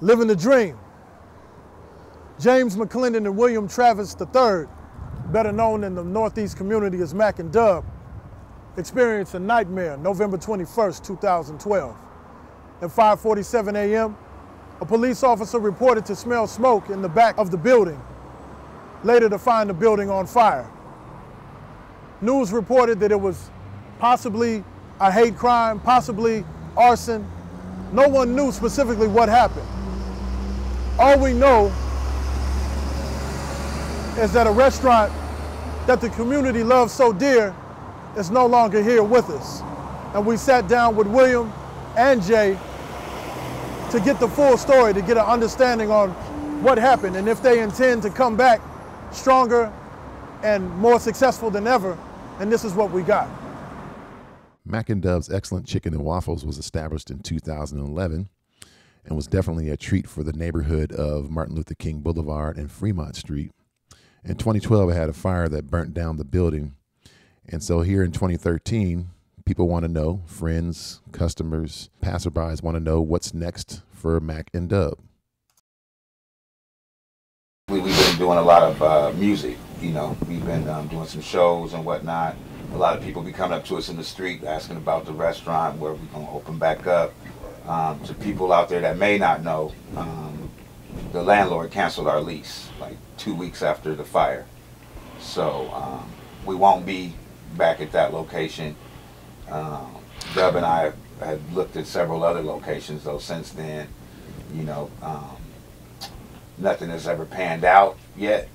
Living the dream. James McClendon and William Travis III, better known in the Northeast community as Mack and Dub, experienced a nightmare November 21st, 2012. At 5:47 a.m., a police officer reported to smell smoke in the back of the building, later to find the building on fire. News reported that it was possibly a hate crime, possibly arson. No one knew specifically what happened. All we know is that a restaurant that the community loves so dear is no longer here with us. And we sat down with William and Jay to get the full story, to get an understanding on what happened and if they intend to come back stronger and more successful than ever. And this is what we got. Mack and Dub's Excellent Chicken and Waffles was established in 2011 and was definitely a treat for the neighborhood of Martin Luther King Boulevard and Fremont Street. In 2012, it had a fire that burnt down the building. And so here in 2013, people want to know, friends, customers, passerbys want to know what's next for Mack and Dub. We've been doing a lot of music, you know. We've been doing some shows and whatnot. A lot of people be coming up to us in the street asking about the restaurant, where we're going to open back up. To people out there that may not know, the landlord canceled our lease like 2 weeks after the fire. So we won't be back at that location. Dub and I had looked at several other locations though since then. You know, nothing has ever panned out yet,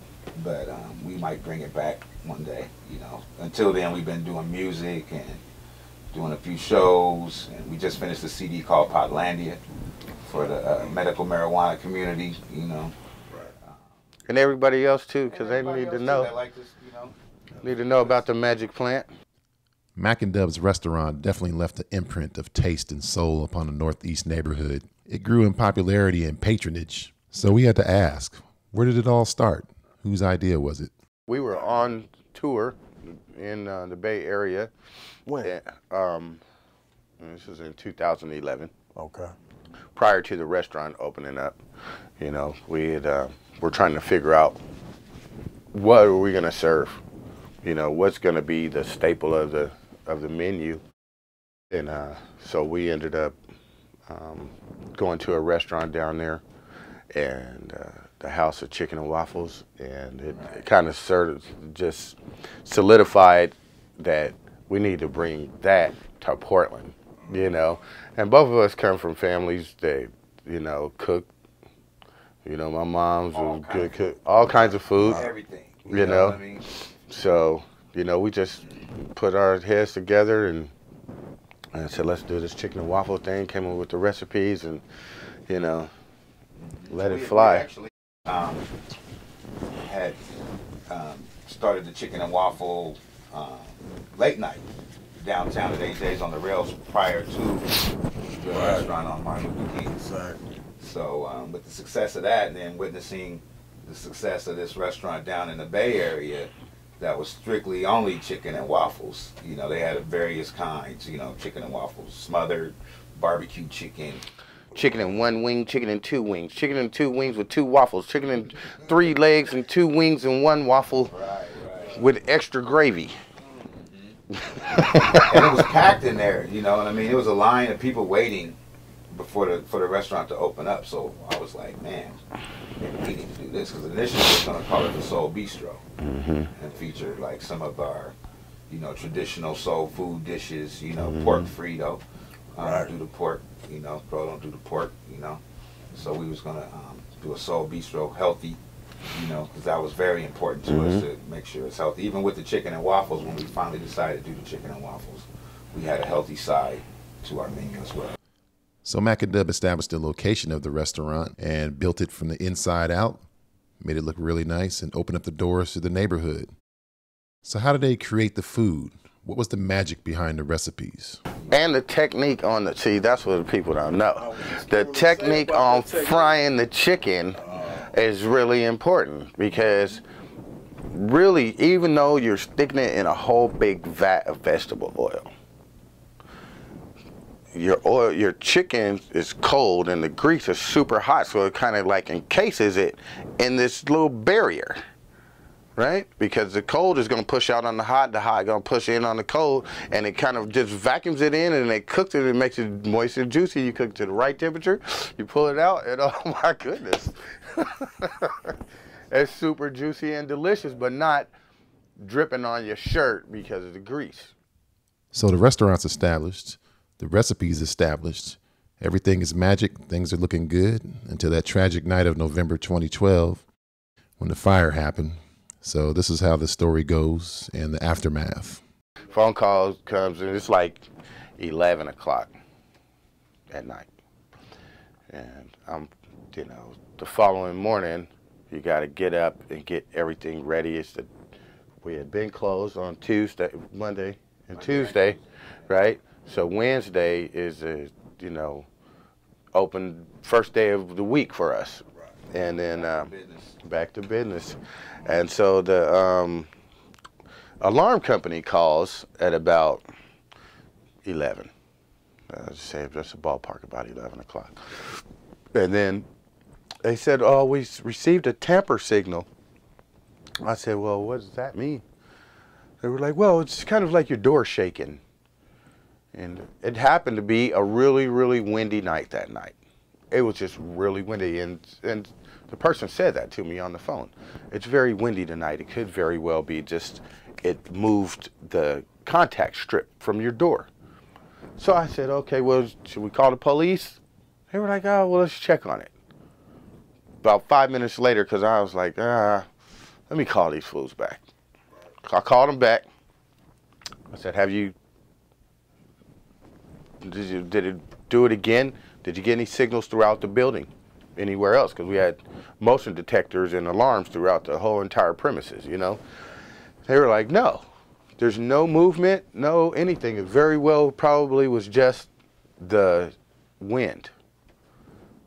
but we might bring it back one day, you know. Until then, we've been doing music and doing a few shows, and we just finished a CD called Potlandia for the medical marijuana community, you know. And everybody else too, because they need to know. Like this, you know. Need to know about the Magic Plant. Mack and Dub's restaurant definitely left an imprint of taste and soul upon the Northeast neighborhood. It grew in popularity and patronage. So we had to ask, where did it all start? Whose idea was it? We were on tour in the Bay Area. When? This was in 2011. Okay. Prior to the restaurant opening up, you know, we're trying to figure out what are we gonna serve. You know, what's gonna be the staple of the menu, and so we ended up going to a restaurant down there, and the House of Chicken and Waffles, and it kind of sort of just solidified that we need to bring that to Portland, you know. And both of us come from families that, you know, cook. You know, my mom's a good cook, all kinds of food. Everything. You know. What I mean? So, you know, we just put our heads together and said, let's do this chicken and waffle thing. Came up with the recipes and, you know, let it fly. We actually had started the chicken and waffle late night downtown at AJ's on the rails prior to the restaurant on Martin Luther King. So with the success of that, and then witnessing the success of this restaurant down in the Bay Area that was strictly only chicken and waffles. You know, they had various kinds, you know, chicken and waffles, smothered, barbecue chicken. Chicken and 1 wing, chicken and 2 wings, chicken and 2 wings with 2 waffles, chicken and 3 legs and 2 wings and 1 waffle with extra gravy. And it was packed in there, you know what I mean? It was a line of people waiting for the restaurant to open up. So I was like, man, maybe we need to do this, because initially we were going to call it the Soul Bistro and feature like some of our, you know, traditional soul food dishes, you know, pork free though. Do the pork, you know, bro don't do the pork, you know. So we was gonna do a Soul Bistro healthy, you know, because that was very important to us to make sure it's healthy. Even with the chicken and waffles, when we finally decided to do the chicken and waffles, we had a healthy side to our menu as well. So Mack and Dub established the location of the restaurant and built it from the inside out, made it look really nice, and opened up the doors to the neighborhood. So how did they create the food? What was the magic behind the recipes? And the technique on the, see, that's what the people don't know. The technique on frying the chicken is really important, because really, even though you're sticking it in a whole big vat of vegetable oil, your chicken is cold and the grease is super hot, so it kind of like encases it in this little barrier, right? Because the cold is going to push out on the hot going to push in on the cold, and it kind of just vacuums it in, and it cooks it, and makes it moist and juicy. You cook it to the right temperature, you pull it out, and oh my goodness. It's super juicy and delicious, but not dripping on your shirt because of the grease. So the restaurant's established, the recipe's established, everything is magic, things are looking good until that tragic night of November 2012 when the fire happened. So this is how the story goes and the aftermath. Phone call comes and it's like 11 o'clock at night. And the following morning, you got to get up and get everything ready. We had been closed on Monday and Tuesday, right? So Wednesday is open first day of the week for us. And then back to business. And so the alarm company calls at about 11. I'll just say that's a ballpark, about 11 o'clock. And then they said, oh, we received a tamper signal. I said, well, what does that mean? They were like, well, it's kind of like your door shaking. And it happened to be a really, really windy night that night. It was just really windy. And the person said that to me on the phone. It's very windy tonight. It could very well be just it moved the contact strip from your door. So I said, okay, well, should we call the police? They were like, oh, well, let's check on it. About 5 minutes later, because I was like, let me call these fools back. I called them back. I said, did it do it again? Did you get any signals throughout the building? Anywhere else? Because we had motion detectors and alarms throughout the whole entire premises, They were like, no. There's no movement, no anything. It very well probably was just the wind.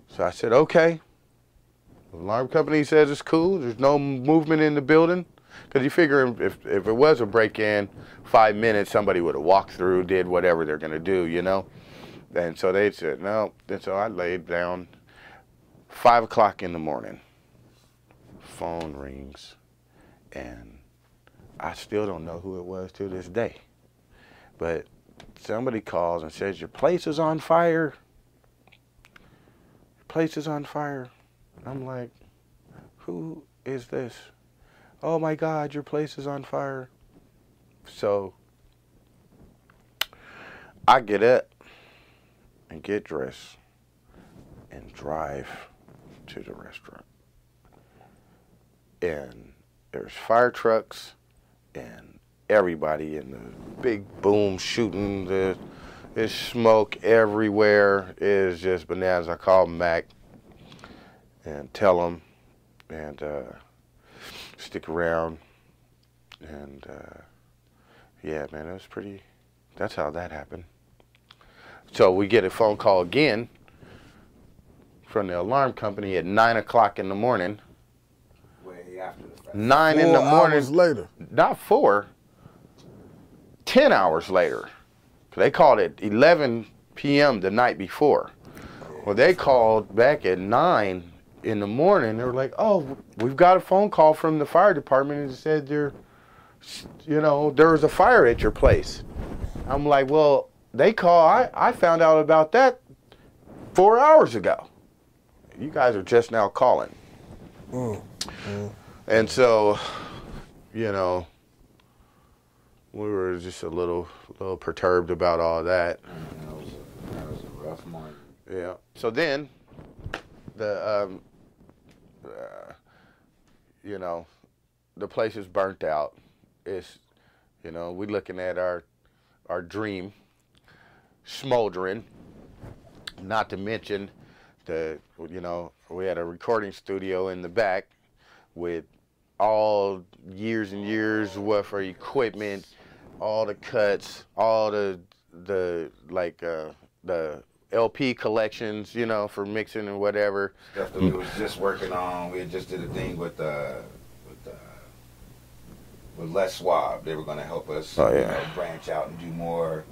So I said, okay. The alarm company says it's cool. There's no movement in the building. Because you figure if it was a break-in, 5 minutes, somebody would have walked through, did whatever they're going to do, And so they said, no. And so I laid down. 5 o'clock in the morning. Phone rings. And I still don't know who it was to this day. But somebody calls and says, your place is on fire. Your place is on fire. I'm like, who is this? Oh my God, your place is on fire. So I get up and get dressed and drive to the restaurant. And there's fire trucks and everybody in the big boom shooting. There's smoke everywhere. It's just bananas. I call Mack and tell them and stick around. And yeah, man, it was pretty, that's how that happened. So we get a phone call again from the alarm company at 9 o'clock in the morning. Way after the fact. 9 in the 4 morning. hours later. Not 4. 10 hours later. They called at 11 p.m. the night before. Well, they called back at 9 in the morning. They were like, oh, we've got a phone call from the fire department and it said there was a fire at your place. I'm like, well, they call. I found out about that 4 hours ago. You guys are just now calling. And so, we were just a little perturbed about all that. That was a rough morning. Yeah. So then, the place is burnt out. It's, we're looking at our dream smoldering. Not to mention we had a recording studio in the back with all years and years worth of equipment, all the cuts, all the LP collections, for mixing and whatever. Stuff that we was just working on. We had just did a thing with Les Schwab. They were going to help us branch out and do more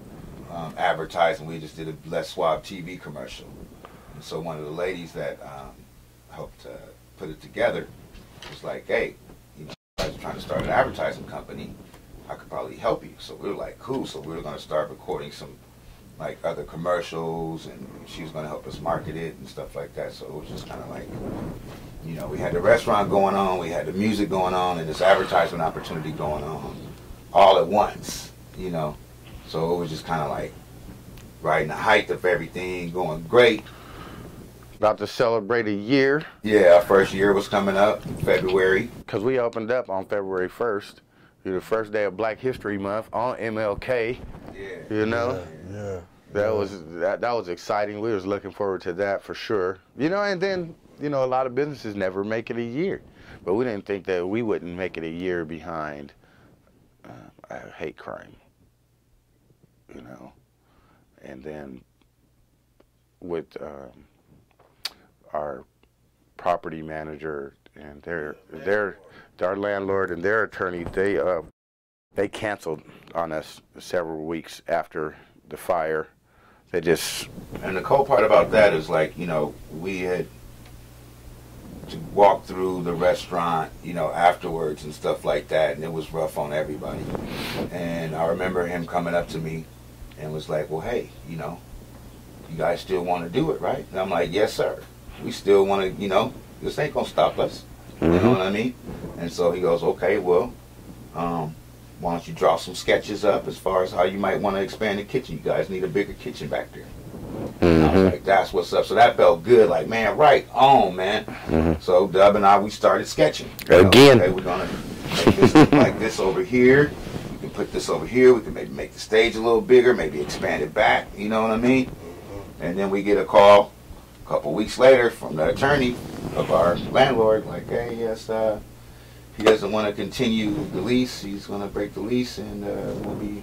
advertising. We just did a Les Schwab TV commercial. And so one of the ladies that helped put it together was like, hey, you know, I was trying to start an advertising company. I could probably help you. So we were like, cool. So we were going to start recording some like other commercials, and she was going to help us market it and stuff like that. So it was just kind of like, you know, we had the restaurant going on, we had the music going on, and this advertisement opportunity going on all at once, you know. So it was just kind of like riding the height of everything, going great. About to celebrate a year. Yeah, our first year was coming up in February. Because we opened up on February 1st, the first day of Black History Month on MLK. Yeah. You know? Yeah. That was exciting. We was looking forward to that for sure. You know, and then, you know, a lot of businesses never make it a year. But we didn't think that we wouldn't make it a year behind hate crime. You know? And then with our property manager and our landlord and their attorney, they canceled on us several weeks after the fire. They just... And the cool part about that is, like, you know, we had to walk through the restaurant, you know, afterwards and stuff like that, and it was rough on everybody. And I remember him coming up to me and was like, well, hey, you know, you guys still want to do it, right? And I'm like, yes, sir. We still want to, you know, this ain't going to stop us. You know what I mean? And so he goes, okay, well, why don't you draw some sketches up as far as how you might want to expand the kitchen? You guys need a bigger kitchen back there. And I was like, that's what's up. So that felt good. Like, man, right on, man. So Dub and I, we started sketching. Again. Okay, we're going to make this look like this over here. We can put this over here. We can maybe make the stage a little bigger, maybe expand it back. You know what I mean? And then we get a call a couple weeks later from the attorney of our landlord, like, hey, yes, he doesn't want to continue the lease. He's going to break the lease, and we'll be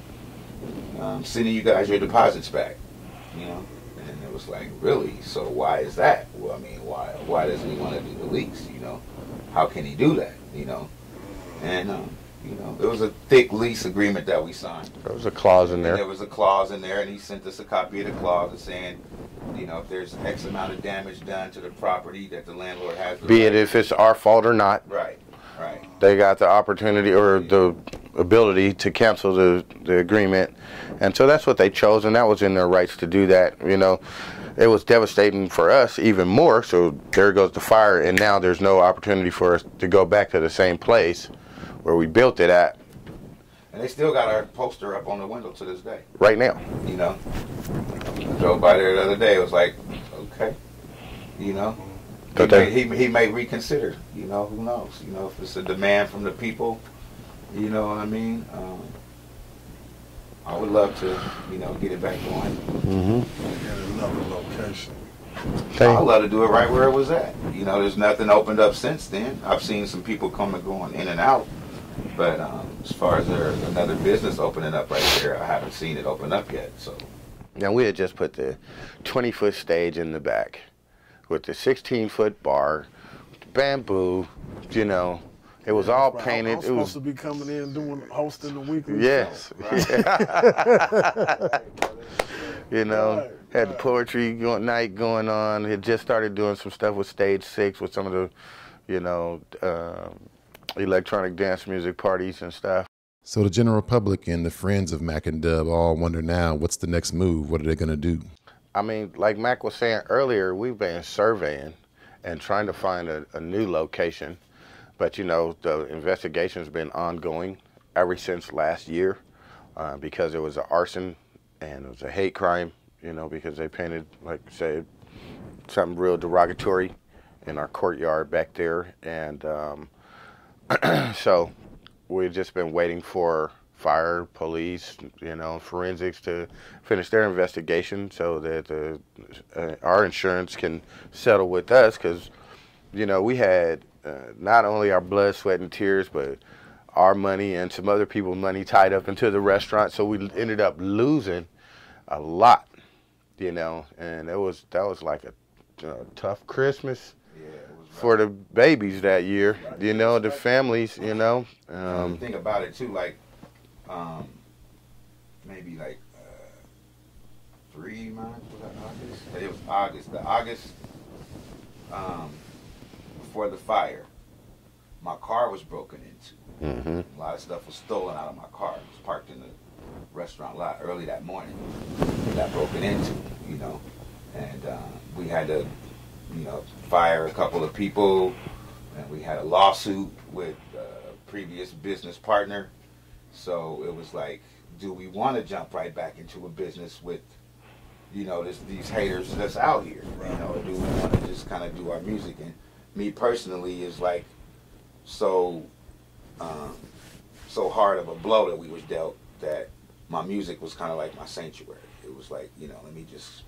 sending you guys your deposits back. You know, and it was like, really? So why is that? Well, I mean, why doesn't he want to do the lease? You know, how can he do that? You know, and you know, there was a thick lease agreement that we signed. There was a clause in there. And there was a clause in there, and he sent us a copy of the clause saying, you know, if there's X amount of damage done to the property that the landlord has. Be it if it's our fault or not. Right, right. They got the opportunity or the ability to cancel the agreement. And so that's what they chose, and that was in their rights to do that. You know, it was devastating for us even more. So there goes the fire, and now there's no opportunity for us to go back to the same place where we built it at. And they still got our poster up on the window to this day. Right now. You know, I drove by there the other day. It was like, okay, you know, he may reconsider. You know, who knows? You know, if it's a demand from the people, you know what I mean. I would love to, you know, get it back going. Get another location. I'd love to do it right where it was at. You know, there's nothing opened up since then. I've seen some people come and going in and out, but as far as there's another business opening up right there, I haven't seen it open up yet. So. Now we had just put the 20-foot stage in the back with the 16-foot bar, bamboo, you know. It was all painted. I was supposed to be coming in hosting the weekly yes. show. Right? You know, had the poetry night going on. Had just started doing some stuff with Stage 6 with some of the, you know, electronic dance music parties and stuff. So the general public and the friends of Mack and Dub all wonder now, what's the next move? What are they going to do? I mean, like Mack was saying earlier, we've been surveying and trying to find a new location. But, you know, the investigation's been ongoing ever since last year because it was an arson and it was a hate crime, you know, because they painted, like I said, something real derogatory in our courtyard back there. And so we've just been waiting for fire, police, you know, forensics to finish their investigation so that our insurance can settle with us because, you know, we had not only our blood, sweat, and tears, but our money and some other people's money tied up into the restaurant. So we ended up losing a lot, you know, and that was like a tough Christmas for the babies that year, you know, the families, you know. Think about it too, like maybe like months, was that August? It was August. The August before the fire, my car was broken into. Mm-hmm. A lot of stuff was stolen out of my car. It was parked in the restaurant lot early that morning. Got broken into, you know, and we had to, you know, fire a couple of people, and we had a lawsuit with a previous business partner. So it was like, do we want to jump right back into a business with, you know, these haters that's out here, you know, or do we want to just kind of do our music? And me personally is like so hard of a blow that we was dealt that my music was kind of like my sanctuary. It was like, you know, let me just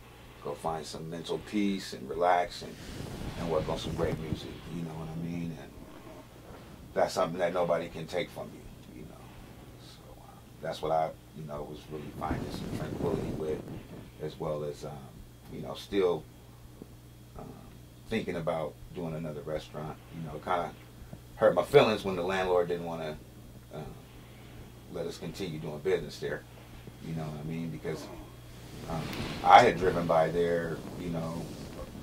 go find some mental peace and relax and work on some great music, you know what I mean? And that's something that nobody can take from you, you know. So that's what I, you know, was really finding some tranquility with, as well as, you know, still thinking about doing another restaurant. You know, it kind of hurt my feelings when the landlord didn't want to let us continue doing business there. You know what I mean? Because I had driven by there, you know,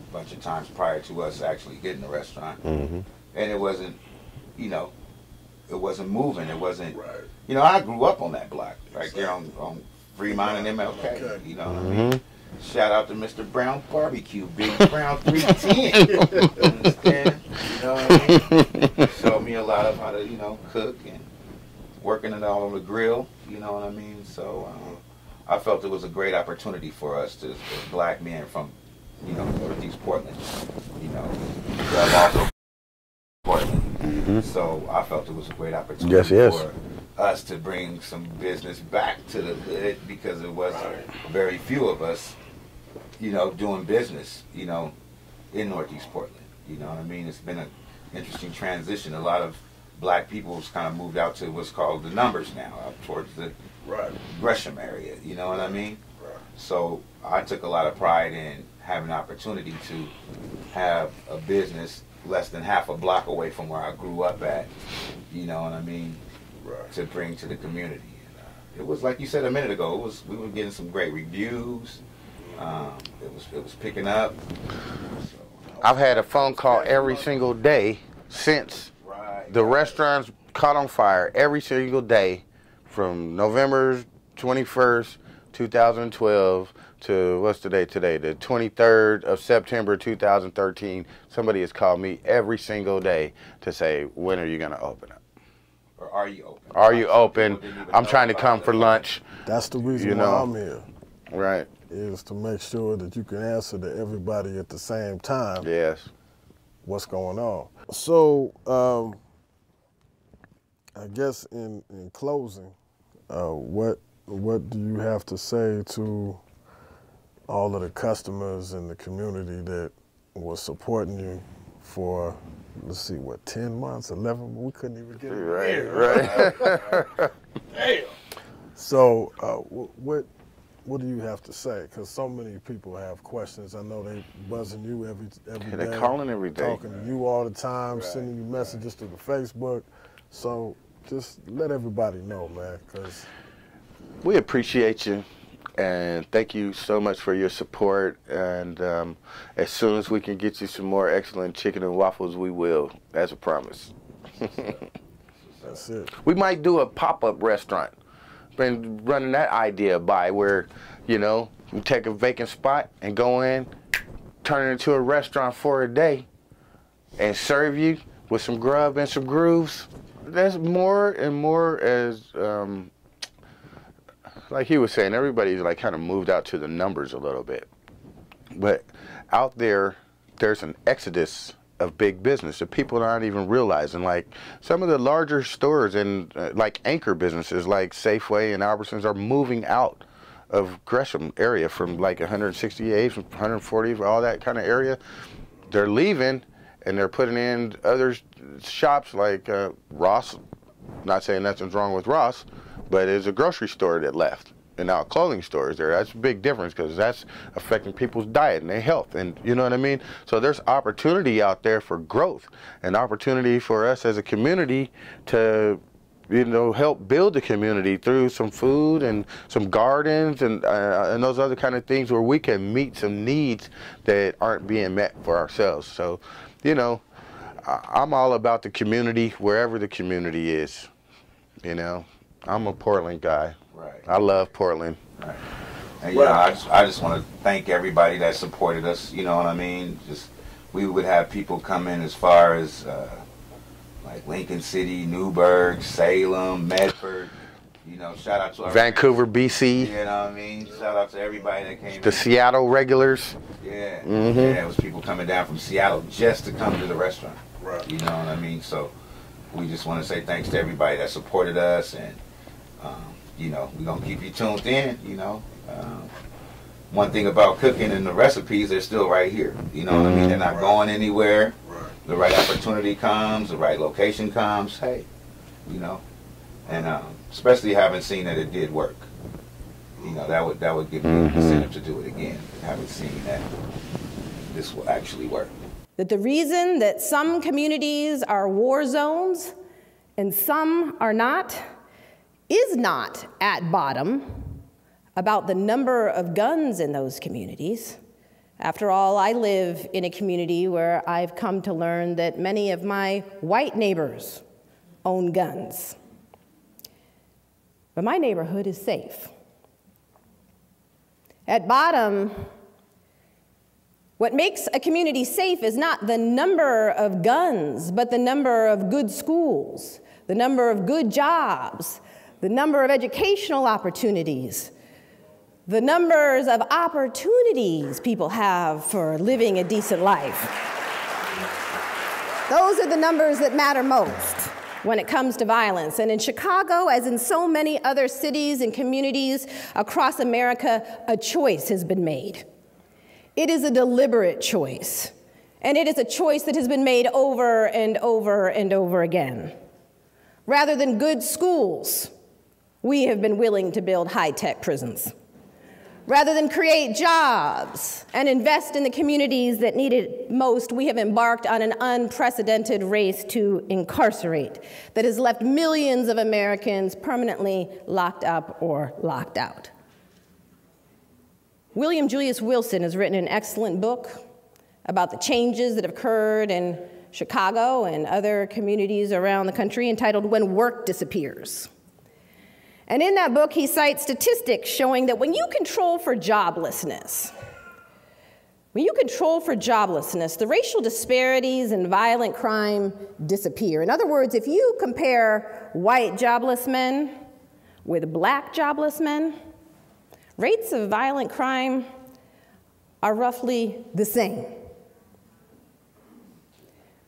a bunch of times prior to us actually getting the restaurant. Mm-hmm. And it wasn't, you know, it wasn't moving. It wasn't, you know, I grew up on that block right there on Fremont and MLK. You know what I mean? Shout out to Mr. Brown Barbecue, Big Brown 310. Understand? You know what I mean? Showed me a lot of how to, you know, cook and working it all on the grill. You know what I mean? So I felt it was a great opportunity for us to, as black men from, you know, Northeast Portland. You know, I'm also Portland. Mm-hmm. So I felt it was a great opportunity for us to bring some business back to the hood, because it was very few of us, you know, doing business, you know, in Northeast Portland. You know what I mean? It's been an interesting transition. A lot of black people have kind of moved out to what's called the numbers now, out towards the Gresham area. You know what I mean? So I took a lot of pride in having an opportunity to have a business less than half a block away from where I grew up at. You know what I mean? To bring to the community. And, it was like you said a minute ago. We were getting some great reviews. It was picking up. So, I've had a phone call every single day since the restaurants caught on fire. Every single day, from November 21st, 2012 to what's the date today? The 23rd of September 2013. Somebody has called me every single day to say, when are you going to open up? Or are you open? Are you open? I'm trying to come for lunch. That's the reason why I'm here. Right. Is to make sure that you can answer to everybody at the same time. Yes. What's going on? So, I guess in closing, what do you have to say to all of the customers in the community that was supporting you for, let's see, what, 10 months, 11? We couldn't even get it. Right. Damn. So, what do you have to say? Because so many people have questions. I know they buzzing you every day. They're calling every day. Talking to you all the time, sending you messages through the Facebook. So just let everybody know, man, because we appreciate you, and thank you so much for your support. And as soon as we can get you some more excellent chicken and waffles, we will, as a promise. That's it. We might do a pop-up restaurant. Been running that idea by where, you know, we take a vacant spot and go in, turn it into a restaurant for a day, and serve you with some grub and some grooves. That's more and more as, like he was saying, everybody's like kind of moved out to the numbers a little bit. But out there, there's an exodus of big business that people aren't even realizing. Like some of the larger stores and like anchor businesses like Safeway and Albertsons are moving out of Gresham area from like 168, from 140, all that kind of area. They're leaving and they're putting in other shops like Ross. Not saying nothing's wrong with Ross, but it's a grocery store that left. And now a clothing store is there. That's a big difference because that's affecting people's diet and their health. And you know what I mean? So there's opportunity out there for growth and opportunity for us as a community to help build the community through some food and some gardens and those other kind of things where we can meet some needs that aren't being met for ourselves. So, I'm all about the community wherever the community is. I'm a Portland guy. Right. I love Portland. Right. And I just want to thank everybody that supported us. You know what I mean? We would have people come in as far as like Lincoln City, Newburgh, Salem, Medford. Shout out to Vancouver, BC. You know what I mean? Shout out to everybody that came. The Seattle regulars. Yeah. Mm-hmm. Yeah, it was people coming down from Seattle just to come to the restaurant. Right. You know what I mean? So we just want to say thanks to everybody that supported us, and we're gonna keep you tuned in. One thing about cooking and the recipes, they're still right here. You know what I mean? They're not going anywhere. Right. The right opportunity comes, the right location comes. Hey, and especially having seen that it did work. That would give me an incentive to do it again. Having seen that this will actually work. That the reason that some communities are war zones and some are not is not at bottom about the number of guns in those communities. After all, I live in a community where I've come to learn that many of my white neighbors own guns. But my neighborhood is safe. At bottom, what makes a community safe is not the number of guns, but the number of good schools, the number of good jobs, the number of educational opportunities, the numbers of opportunities people have for living a decent life. Those are the numbers that matter most when it comes to violence. And in Chicago, as in so many other cities and communities across America, a choice has been made. It is a deliberate choice, and it is a choice that has been made over and over and over again. Rather than good schools, we have been willing to build high-tech prisons. Rather than create jobs and invest in the communities that need it most, we have embarked on an unprecedented race to incarcerate that has left millions of Americans permanently locked up or locked out. William Julius Wilson has written an excellent book about the changes that have occurred in Chicago and other communities around the country entitled "When Work Disappears." And in that book, he cites statistics showing that when you control for joblessness, the racial disparities and violent crime disappear. In other words, if you compare white jobless men with black jobless men, rates of violent crime are roughly the same.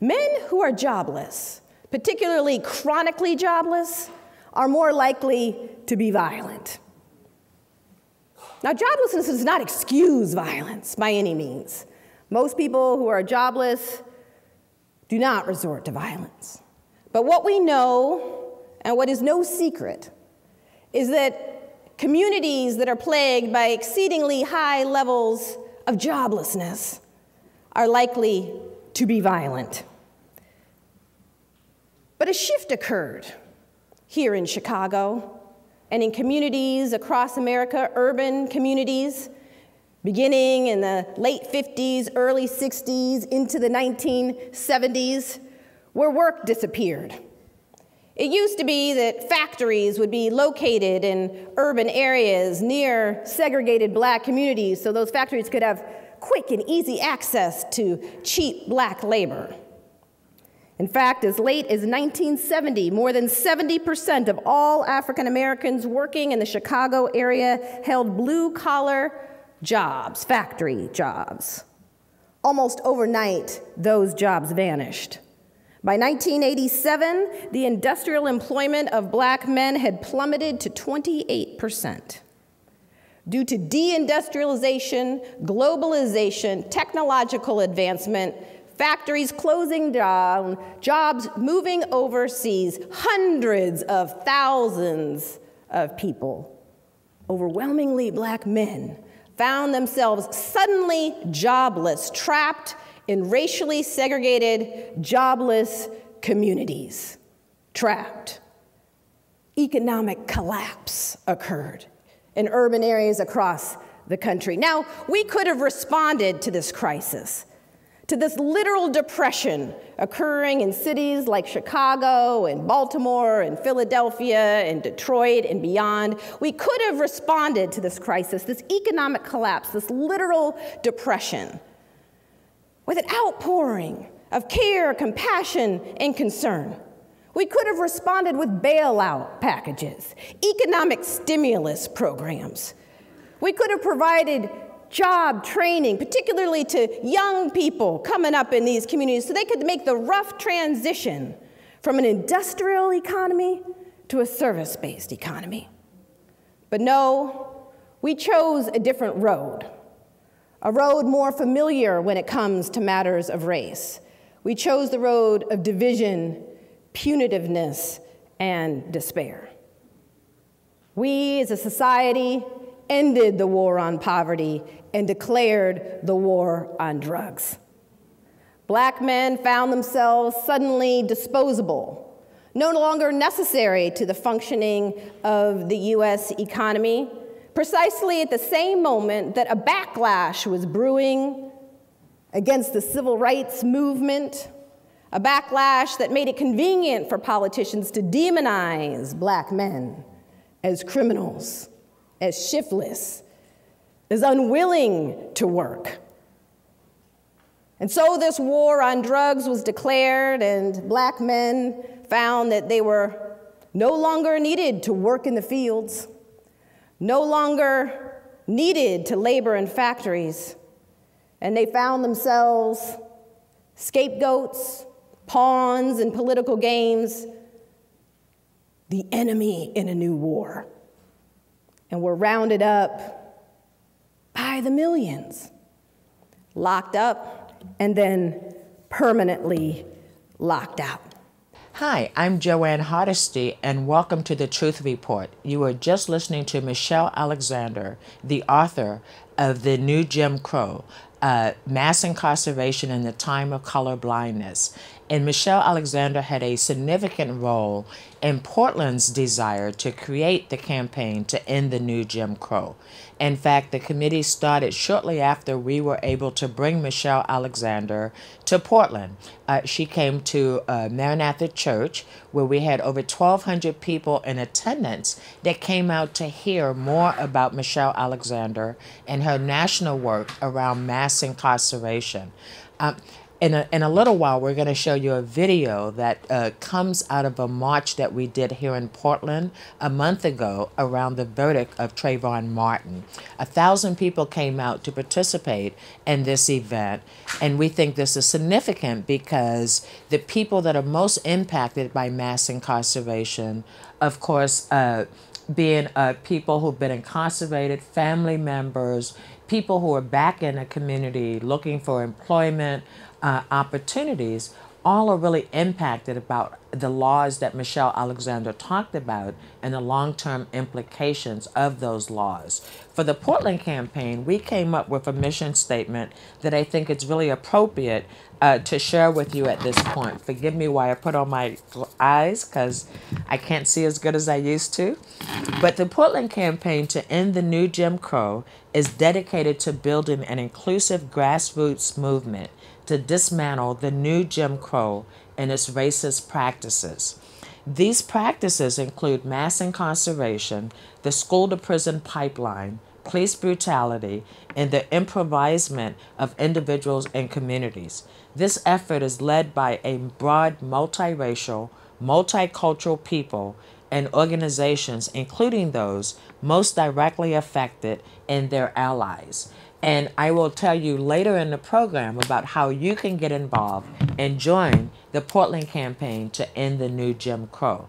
Men who are jobless, particularly chronically jobless, are more likely to be violent. Now, joblessness does not excuse violence by any means. Most people who are jobless do not resort to violence. But what we know, and what is no secret, is that communities that are plagued by exceedingly high levels of joblessness are likely to be violent. But a shift occurred here in Chicago and in communities across America, urban communities, beginning in the late 50s, early 60s, into the 1970s, where work disappeared. It used to be that factories would be located in urban areas near segregated black communities so those factories could have quick and easy access to cheap black labor. In fact, as late as 1970, more than 70% of all African Americans working in the Chicago area held blue-collar jobs, factory jobs. Almost overnight, those jobs vanished. By 1987, the industrial employment of black men had plummeted to 28%. Due to deindustrialization, globalization, technological advancement, factories closing down, jobs moving overseas, hundreds of thousands of people, overwhelmingly black men, found themselves suddenly jobless, trapped in racially segregated, jobless communities. Trapped. economic collapse occurred in urban areas across the country. Now, we could have responded to this crisis, to this literal depression occurring in cities like Chicago and Baltimore and Philadelphia and Detroit and beyond. We could have responded to this crisis, this economic collapse, this literal depression, with an outpouring of care, compassion, and concern. We could have responded with bailout packages, economic stimulus programs. We could have provided job training, particularly to young people coming up in these communities, so they could make the rough transition from an industrial economy to a service-based economy. But no, we chose a different road, a road more familiar when it comes to matters of race. We chose the road of division, punitiveness, and despair. We, as a society, ended the war on poverty and declared the war on drugs. Black men found themselves suddenly disposable, no longer necessary to the functioning of the US economy, precisely at the same moment that a backlash was brewing against the civil rights movement, a backlash that made it convenient for politicians to demonize Black men as criminals, as shiftless, as unwilling to work. And so this war on drugs was declared, and Black men found that they were no longer needed to work in the fields, no longer needed to labor in factories, and they found themselves scapegoats, pawns in political games, the enemy in a new war, and were rounded up by the millions, locked up, and then permanently locked out. Hi, I'm Ann Hardesty, and welcome to The Truth Report. You are just listening to Michelle Alexander, the author of The New Jim Crow, Mass Incarceration in the Time of Color Blindness. And Michelle Alexander had a significant role in Portland's desire to create the campaign to end the new Jim Crow. In fact, the committee started shortly after we were able to bring Michelle Alexander to Portland. She came to Maranatha Church, where we had over 1,200 people in attendance that came out to hear more about Michelle Alexander and her national work around mass incarceration. In a little while, we're going to show you a video that comes out of a march that we did here in Portland a month ago around the verdict of Trayvon Martin. 1,000 people came out to participate in this event, and we think this is significant because the people that are most impacted by mass incarceration, of course, being people who've been incarcerated, family members, people who are back in a community looking for employment, opportunities, all are really impacted about the laws that Michelle Alexander talked about and the long-term implications of those laws. For the Portland campaign, we came up with a mission statement that I think it's really appropriate to share with you at this point. Forgive me while I put on my eyes because I can't see as good as I used to. But the Portland campaign to end the new Jim Crow is dedicated to building an inclusive grassroots movement to dismantle the new Jim Crow and its racist practices. These practices include mass incarceration, the school-to-prison pipeline, police brutality, and the impoverishment of individuals and communities. This effort is led by a broad multiracial, multicultural people and organizations, including those most directly affected and their allies. And I will tell you later in the program about how you can get involved and join the Portland campaign to end the new Jim Crow.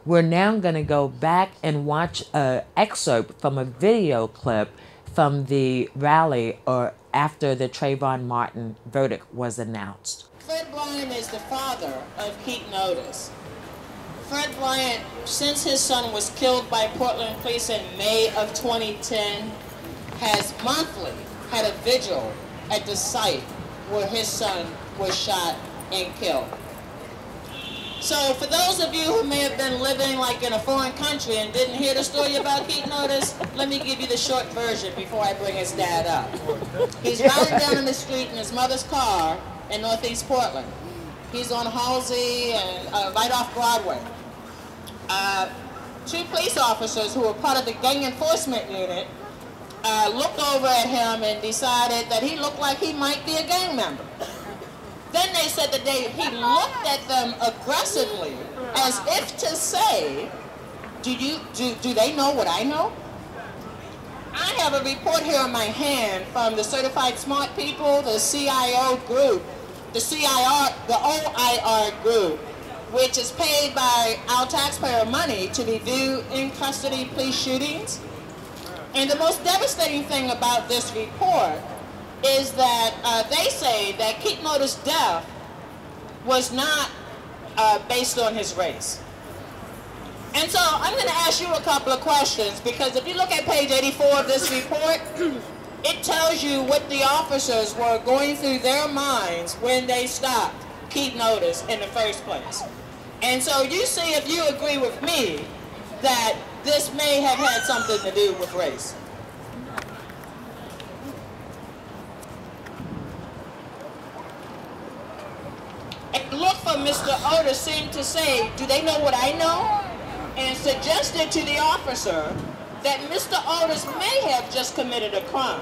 We're now going to go back and watch an excerpt from a video clip from the rally or after the Trayvon Martin verdict was announced. Fred Bryant is the father of Keaton Otis. Fred Bryant, since his son was killed by Portland police in May of 2010, has monthly had a vigil at the site where his son was shot and killed. So for those of you who may have been living like in a foreign country and didn't hear the story about Keaton Otis, let me give you the short version before I bring his dad up. He's riding down in the street in his mother's car in Northeast Portland. He's on Halsey and right off Broadway. Two police officers who were part of the gang enforcement unit looked over at him and decided that he looked like he might be a gang member. Then they said that he looked at them aggressively as if to say, do they know what I know? I have a report here in my hand from the Certified Smart People, the CIO group, the OIR group, which is paid by our taxpayer money to review in-custody police shootings. And the most devastating thing about this report is that they say that Keaton Otis' death was not based on his race. And so I'm going to ask you a couple of questions, because if you look at page 84 of this report, it tells you what the officers were going through their minds when they stopped Keaton Otis in the first place. And so you see if you agree with me that this may have had something to do with race. A look from Mr. Otis seemed to say, do they know what I know? And suggested to the officer that Mr. Otis may have just committed a crime.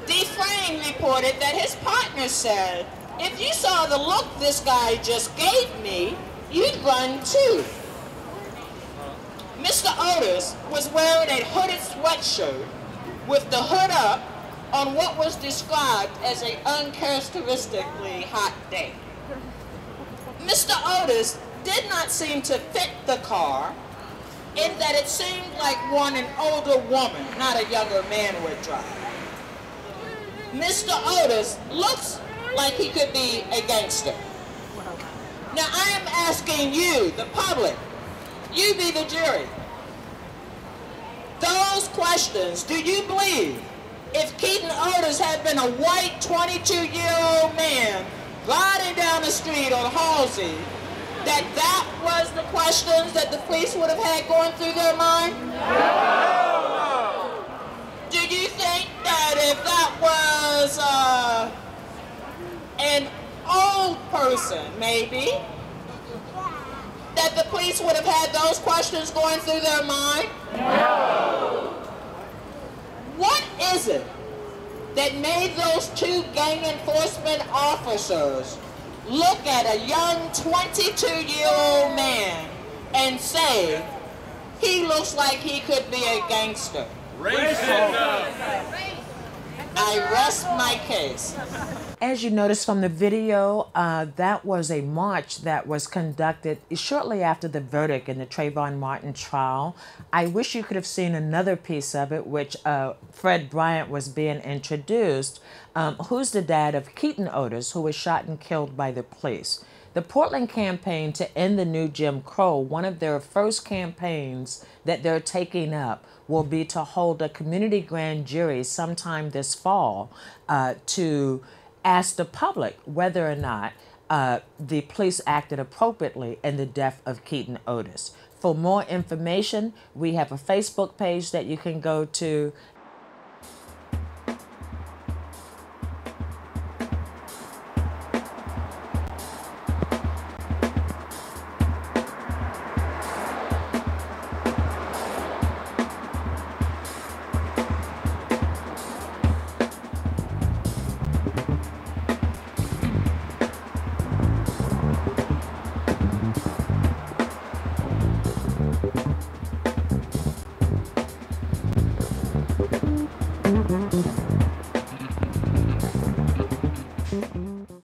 Deframe reported that his partner said, if you saw the look this guy just gave me, you'd run too. Mr. Otis was wearing a hooded sweatshirt with the hood up on what was described as an uncharacteristically hot day. Mr. Otis did not seem to fit the car in that it seemed like one an older woman, not a younger man, would drive. Mr. Otis looks like he could be a gangster. Now I am asking you, the public, you be the jury. Those questions, do you believe if Keaton Otis had been a white 22-year-old man riding down the street on Halsey, that was the questions that the police would have had going through their mind? No! Do you think that if that was an old person, maybe, that the police would have had those questions going through their mind? No! What is it that made those two gang enforcement officers look at a young 22-year-old man and say, he looks like he could be a gangster? Racism! I rest my case. As you noticed from the video, that was a march that was conducted shortly after the verdict in the Trayvon Martin trial. I wish you could have seen another piece of it, which Fred Bryant was being introduced, who's the dad of Keaton Otis, who was shot and killed by the police. The Portland campaign to end the new Jim Crow, one of their first campaigns that they're taking up will be to hold a community grand jury sometime this fall to ask the public whether or not the police acted appropriately in the death of Keaton Otis. For more information, we have a Facebook page that you can go to. Mm-hmm.